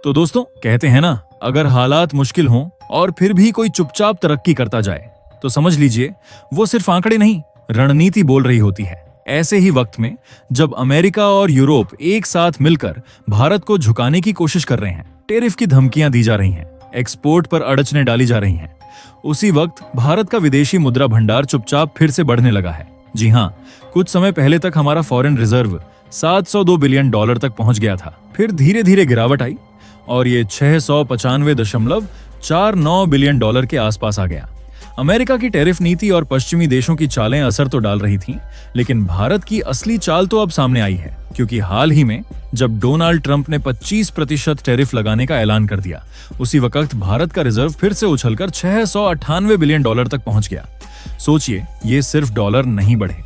तो दोस्तों कहते हैं ना, अगर हालात मुश्किल हों और फिर भी कोई चुपचाप तरक्की करता जाए तो समझ लीजिए वो सिर्फ आंकड़े नहीं, रणनीति बोल रही होती है। ऐसे ही वक्त में जब अमेरिका और यूरोप एक साथ मिलकर भारत को झुकाने की कोशिश कर रहे हैं, टेरिफ की धमकियां दी जा रही हैं, एक्सपोर्ट पर अड़चनें डाली जा रही हैं, उसी वक्त भारत का विदेशी मुद्रा भंडार चुपचाप फिर से बढ़ने लगा है। जी हाँ, कुछ समय पहले तक हमारा फॉरेन रिजर्व 702 बिलियन डॉलर तक पहुंच गया था। फिर धीरे धीरे गिरावट आई और ये 695.49 बिलियन डॉलर के आसपास आ गया। अमेरिका की टैरिफ नीति और पश्चिमी देशों की चालें असर तो डाल रही थीं, लेकिन भारत की असली चाल तो अब सामने आई है, क्योंकि हाल ही में जब डोनाल्ड ट्रंप ने 25% टैरिफ लगाने का ऐलान कर दिया, उसी वक्त भारत का रिजर्व फिर से उछलकर 698 बिलियन डॉलर तक पहुंच गया। सोचिए, ये सिर्फ डॉलर नहीं बढ़े,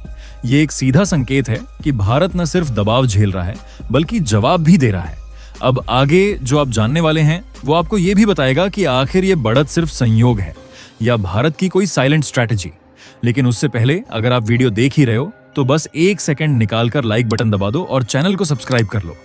ये एक सीधा संकेत है कि भारत न सिर्फ दबाव झेल रहा है बल्कि जवाब भी दे रहा है। अब आगे जो आप जानने वाले हैं वो आपको ये भी बताएगा कि आखिर ये बढ़त सिर्फ संयोग है या भारत की कोई साइलेंट स्ट्रैटेजी। लेकिन उससे पहले अगर आप वीडियो देख ही रहे हो तो बस 1 सेकंड निकालकर लाइक बटन दबा दो और चैनल को सब्सक्राइब कर लो।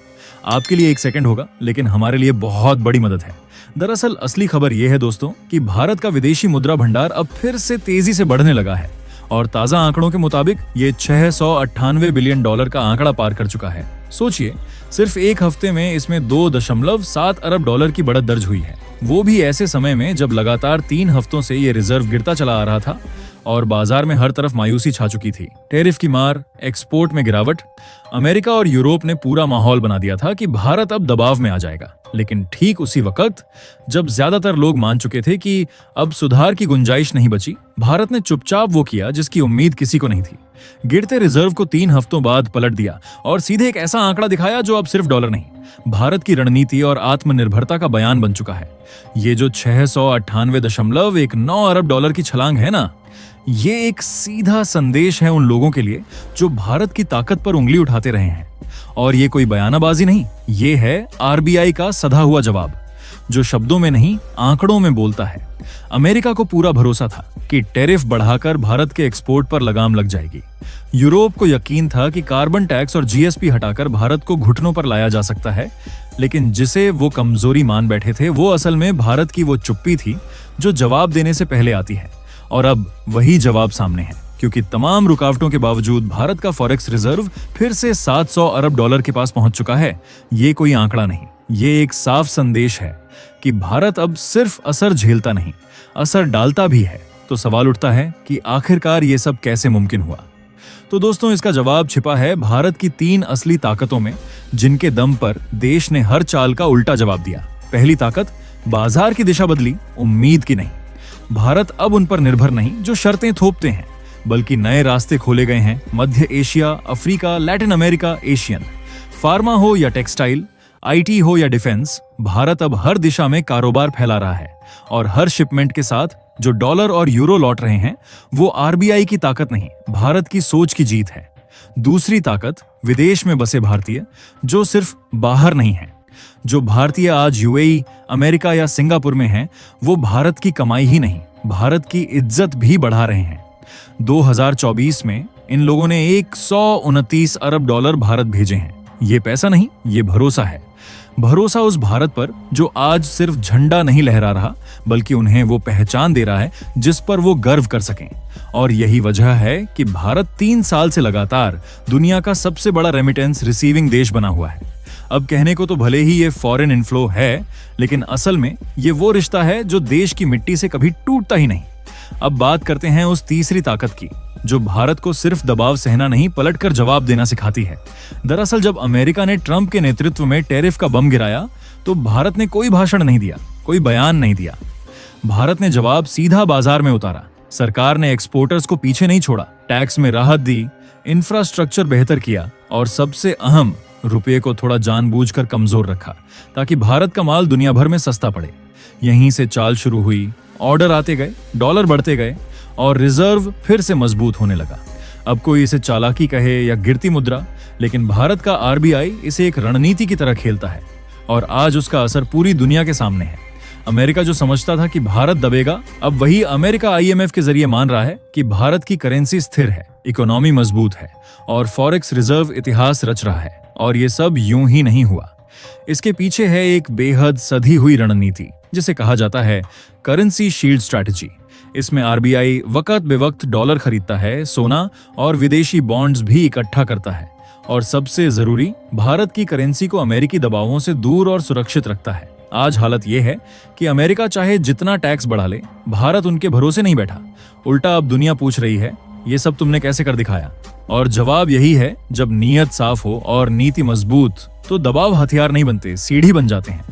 आपके लिए 1 सेकंड होगा, लेकिन हमारे लिए बहुत बड़ी मदद है। दरअसल असली खबर यह है दोस्तों कि भारत का विदेशी मुद्रा भंडार अब फिर से तेजी से बढ़ने लगा है और ताजा आंकड़ों के मुताबिक ये 698 बिलियन डॉलर का आंकड़ा पार कर चुका है। सोचिए, सिर्फ एक हफ्ते में इसमें 2.7 अरब डॉलर की बढ़त दर्ज हुई है, वो भी ऐसे समय में जब लगातार 3 हफ्तों से ये रिजर्व गिरता चला आ रहा था और बाजार में हर तरफ मायूसी छा चुकी थी। टैरिफ की मार, एक्सपोर्ट में गिरावट, अमेरिका और यूरोप ने पूरा माहौल बना दिया था कि भारत अब दबाव में आ जाएगा। लेकिन ठीक उसी वक्त जब ज्यादातर लोग मान चुके थे कि अब सुधार की गुंजाइश नहीं बची, भारत ने चुपचाप वो किया जिसकी उम्मीद किसी को नहीं थी। गिरते रिजर्व को 3 हफ्तों बाद पलट दिया और सीधे एक ऐसा आंकड़ा दिखाया जो अब सिर्फ डॉलर नहीं, भारत की रणनीति और आत्मनिर्भरता का बयान बन चुका है। ये जो 698.19 अरब डॉलर की छलांग है ना, ये एक सीधा संदेश है उन लोगों के लिए जो भारत की ताकत पर उंगली उठाते रहे हैं। और ये कोई बयानाबाजी नहीं, ये है आरबीआई का सधा हुआ जवाब, जो शब्दों में नहीं आंकड़ों में बोलता है। अमेरिका को पूरा भरोसा था कि टैरिफ बढ़ाकर भारत के एक्सपोर्ट पर लगाम लग जाएगी। यूरोप को यकीन था कि कार्बन टैक्स और जीएसपी हटाकर भारत को घुटनों पर लाया जा सकता है, लेकिन जिसे वो कमजोरी मान बैठे थे वो असल में भारत की वो चुप्पी थी जो जवाब देने से पहले आती है। और अब वही जवाब सामने है, क्योंकि तमाम रुकावटों के बावजूद भारत का फॉरेक्स रिजर्व फिर से 700 अरब डॉलर के पास पहुंच चुका है। ये कोई आंकड़ा नहीं, ये एक साफ संदेश है कि भारत अब सिर्फ असर झेलता नहीं, असर डालता भी है। तो सवाल उठता है कि आखिरकार ये सब कैसे मुमकिन हुआ? तो दोस्तों, इसका जवाब छिपा है भारत की 3 असली ताकतों में, जिनके दम पर देश ने हर चाल का उल्टा जवाब दिया। पहली ताकत, बाजार की दिशा बदली, उम्मीद की नहीं। भारत अब उन पर निर्भर नहीं जो शर्तें थोपते हैं, बल्कि नए रास्ते खोले गए हैं। मध्य Asia, Africa, Latin America, Asian, pharma हो या टेक्सटाइल, आईटी हो या डिफेंस, भारत अब हर दिशा में कारोबार फैला रहा है। और हर शिपमेंट के साथ जो डॉलर और यूरो लौट रहे हैं, वो आरबीआई की ताकत नहीं, भारत की सोच की जीत है। दूसरी ताकत, विदेश में बसे भारतीय, जो सिर्फ बाहर नहीं है। जो भारतीय आज यूएई, अमेरिका या सिंगापुर में हैं, वो भारत की कमाई ही नहीं, भारत की इज्जत भी बढ़ा रहे हैं। 2024 में इन लोगों ने 129 अरब डॉलर भारत भेजे हैं। ये पैसा नहीं, ये भरोसा है। भरोसा उस भारत पर जो आज सिर्फ झंडा नहीं लहरा रहा, बल्कि उन्हें वो पहचान दे रहा है जिस पर वो गर्व कर सकें। और यही वजह है कि भारत 3 साल से लगातार दुनिया का सबसे बड़ा रेमिटेंस रिसीविंग देश बना हुआ है। अब कहने को तो भले ही ये फॉरेन इनफ्लो है, लेकिन असल में ये वो रिश्ता है जो देश की मिट्टी से कभी टूटता ही नहीं। अब बात करते हैं उस तीसरी ताकत की, जो भारत को सिर्फ दबाव सहना नहीं, पलटकर जवाब देना सिखाती है। दरअसल जब अमेरिका ने ट्रंप के नेतृत्व में टैरिफ का बम गिराया, तो भारत ने कोई भाषण नहीं दिया, कोई बयान नहीं दिया। भारत ने जवाब सीधा बाजार में उतारा। सरकार ने एक्सपोर्टर्स को पीछे नहीं छोड़ा, टैक्स में राहत दी, इंफ्रास्ट्रक्चर बेहतर किया और सबसे अहम, रुपये को थोड़ा जानबूझकर कमजोर रखा ताकि भारत का माल दुनिया भर में सस्ता पड़े। यहीं से चाल शुरू हुई, ऑर्डर आते गए, डॉलर बढ़ते गए और रिजर्व फिर से मजबूत होने लगा। अब कोई इसे चालाकी कहे या गिरती मुद्रा, लेकिन भारत का आरबीआई इसे एक रणनीति की तरह खेलता है और आज उसका असर पूरी दुनिया के सामने है। अमेरिका जो समझता था कि भारत दबेगा, अब वही अमेरिका आईएमएफ के जरिए मान रहा है कि भारत की करेंसी स्थिर है, इकोनॉमी मजबूत है और फॉरेक्स रिजर्व इतिहास रच रहा है। और ये सब यूं ही नहीं हुआ, इसके पीछे है एक बेहद सधी हुई रणनीति जिसे कहा जाता है करेंसी शील्ड स्ट्रैटेजी। इसमें आरबीआई वक्त बेवक्त डॉलर खरीदता है, सोना और विदेशी बॉन्ड्स भी इकट्ठा करता है, और सबसे जरूरी, भारत की करेंसी को अमेरिकी दबावों से दूर और सुरक्षित रखता है। आज हालत यह है कि अमेरिका चाहे जितना टैक्स बढ़ा ले, भारत उनके भरोसे नहीं बैठा। उल्टा अब दुनिया पूछ रही है, ये सब तुमने कैसे कर दिखाया? और जवाब यही है, जब नीयत साफ हो और नीति मजबूत तो दबाव हथियार नहीं बनते, सीढ़ी बन जाते हैं।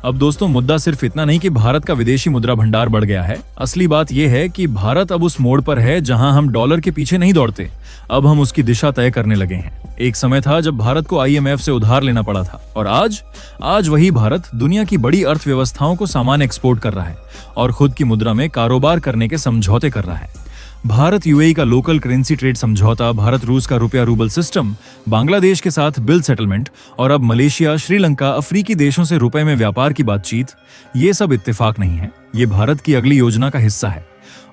अब दोस्तों, मुद्दा सिर्फ इतना नहीं कि भारत का विदेशी मुद्रा भंडार बढ़ गया है। असली बात यह है कि भारत अब उस मोड़ पर है जहां हम डॉलर के पीछे नहीं दौड़ते, अब हम उसकी दिशा तय करने लगे हैं। एक समय था जब भारत को आईएमएफ से उधार लेना पड़ा था, और आज वही भारत दुनिया की बड़ी अर्थव्यवस्थाओं को सामान एक्सपोर्ट कर रहा है और खुद की मुद्रा में कारोबार करने के समझौते कर रहा है। भारत यूएई का लोकल करेंसी ट्रेड समझौता, भारत रूस का रुपया रूबल सिस्टम, बांग्लादेश के साथ बिल सेटलमेंट, और अब मलेशिया, श्रीलंका, अफ्रीकी देशों से रुपए में व्यापार की बातचीत, ये सब इत्तेफाक नहीं है, ये भारत की अगली योजना का हिस्सा है।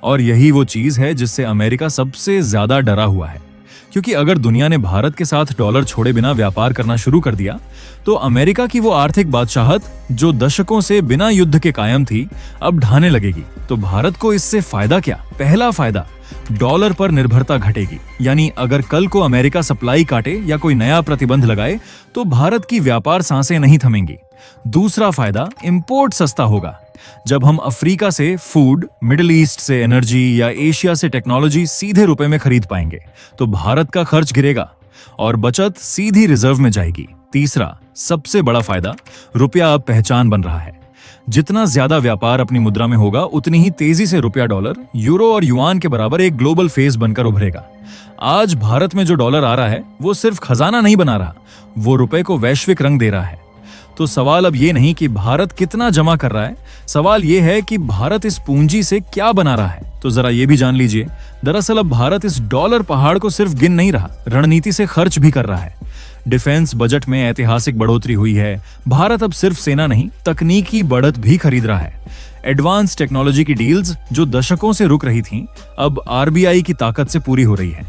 और यही वो चीज है जिससे अमेरिका सबसे ज्यादा डरा हुआ है, क्योंकि अगर दुनिया ने भारत के साथ डॉलर छोड़े बिना व्यापार करना शुरू कर दिया तो अमेरिका की वो आर्थिक बादशाहत जो दशकों से बिना युद्ध के कायम थी, अब ढाने लगेगी। तो भारत को इससे फायदा क्या? पहला फायदा, डॉलर पर निर्भरता घटेगी। यानी अगर कल को अमेरिका सप्लाई काटे या कोई नया प्रतिबंध लगाए तो भारत की व्यापार सांसें नहीं थमेंगी। दूसरा फायदा, इंपोर्ट सस्ता होगा। जब हम अफ्रीका से फूड, मिडिल ईस्ट से एनर्जी या एशिया से टेक्नोलॉजी सीधे रुपए में खरीद पाएंगे तो भारत का खर्च गिरेगा और बचत सीधी रिजर्व में जाएगी। तीसरा, सबसे बड़ा फायदा, रुपया अब पहचान बन रहा है। जितना ज्यादा व्यापार अपनी मुद्रा में होगा, उतनी ही तेजी से रुपया डॉलर, यूरो और युआन के बराबर एक ग्लोबल फेस बनकर उभरेगा। आज भारत में जो डॉलर आ रहा है वो सिर्फ खजाना नहीं बना रहा, वो रुपए को वैश्विक रंग दे रहा है। तो सवाल अब ये नहीं कि भारत कितना जमा कर रहा है, सवाल ये है कि भारत इस पूंजी से क्या बना रहा है। तो जरा ये भी जान लीजिए, दरअसल अब भारत इस डॉलर पहाड़ को सिर्फ गिन नहीं रहा, रणनीति से खर्च भी कर रहा है। डिफेंस बजट में ऐतिहासिक बढ़ोतरी हुई है। भारत अब सिर्फ सेना नहीं, तकनीकी बढ़त भी खरीद रहा है। एडवांस टेक्नोलॉजी की डील्स जो दशकों से रुक रही थीं, अब आरबीआई की ताकत से पूरी हो रही है।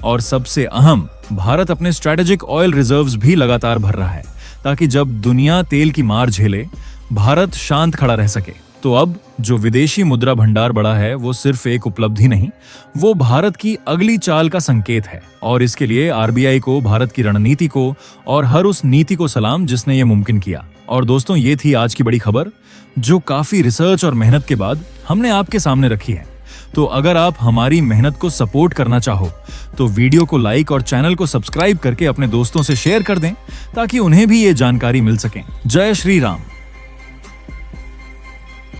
और सबसे अहम, भारत अपने स्ट्रेटेजिक ऑयल रिजर्व्स भी लगातार भर रहा है, ताकि जब दुनिया तेल की मार झेले, भारत शांत खड़ा रह सके। तो अब जो विदेशी मुद्रा भंडार बढ़ा है वो सिर्फ एक उपलब्धि नहीं, वो भारत की अगली चाल का संकेत है। और इसके लिए आरबीआई को, भारत की रणनीति को और हर उस नीति को सलाम जिसने ये मुमकिन किया। और दोस्तों, ये थी आज की बड़ी खबर जो काफी रिसर्च और मेहनत के बाद हमने आपके सामने रखी है। तो अगर आप हमारी मेहनत को सपोर्ट करना चाहो तो वीडियो को लाइक और चैनल को सब्सक्राइब करके अपने दोस्तों से शेयर कर दें, ताकि उन्हें भी ये जानकारी मिल सके। जय श्री राम।